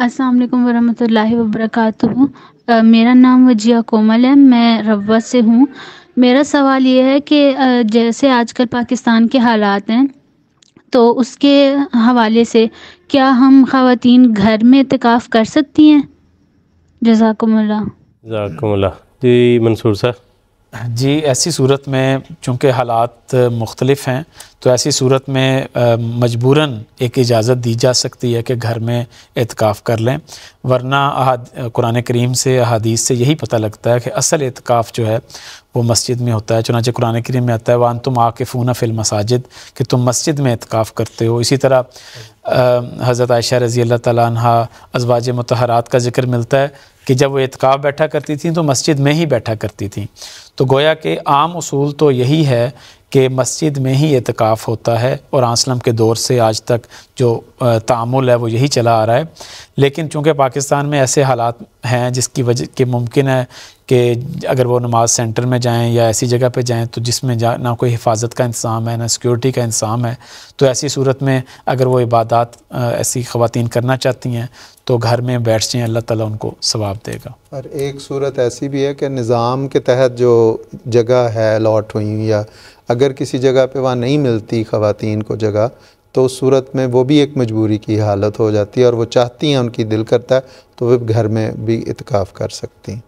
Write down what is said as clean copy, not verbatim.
السلام علیکم ورحمۃ اللہ وبرکاتہ۔ میرا نام وجیہ کومل ہے، میں روا سے ہوں۔ میرا سوال یہ ہے کہ جیسے آج کل پاکستان کے حالات ہیں تو اس کے حوالے سے کیا ہم خواتین گھر میں اعتکاف کر سکتی ہیں؟ جزاکم اللہ۔ جزاکم اللہ۔ جی منصور صاحب۔ جی، ایسی صورت میں چونکہ حالات مختلف ہیں تو ایسی صورت میں مجبوراً ایک اجازت دی جا سکتی ہے کہ گھر میں اعتکاف کر لیں، ورنہ قرآن کریم سے احادیث سے یہی پتہ لگتا ہے کہ اصل اعتکاف جو ہے وہ مسجد میں ہوتا ہے۔ چنانچہ قرآن کریم میں آتا ہے وَأَنْتُمْ عَاكِفُونَ فِي الْمَسَاجِدِ کہ تم مسجد میں اعتکاف کرتے ہو۔ اسی طرح حضرت عائشہ رضی اللہ تعالیٰ عنہ ازواج مطہرات کا ذکر ملتا ہے کہ جب وہ اعتکاف بیٹھا کرتی تھیں تو مسجد میں ہی بیٹھا کرتی تھیں۔ تو گویا کہ عام اصول تو یہی ہے کہ مسجد میں ہی اعتکاف ہوتا ہے، اور آنسلم کے دور سے آج تک جو تعامل ہے وہ یہی چلا آ رہا ہے۔ لیکن چونکہ پاکستان میں ایسے حالات ہیں جس کی وجہ کہ ممکن ہے کہ اگر وہ نماز سینٹر میں جائیں یا ایسی جگہ پہ جائیں تو جس میں نہ کوئی حفاظت کا انتظام ہے، نہ سیکورٹی کا انتظام ہے، تو ایسی صورت میں اگر وہ عبادات ایسی خواتین کرنا چاہتی ہیں تو گھر میں بیٹھ جائیں، اللہ تعالیٰ ان کو ثواب دے گا۔ اور ایک صورت ایسی بھی ہے کہ نظام کے تحت جو جگہ ہے الاٹ ہوئی، یا اگر کسی جگہ پہ وہاں نہیں ملتی خواتین کو جگہ، تو اس صورت میں وہ بھی ایک مجبوری کی حالت ہو جاتی ہے، اور وہ چاہتی ہیں، ان کی دل کرتا ہے تو وہ گھر میں بھی اعتکاف کر سکتی ہیں۔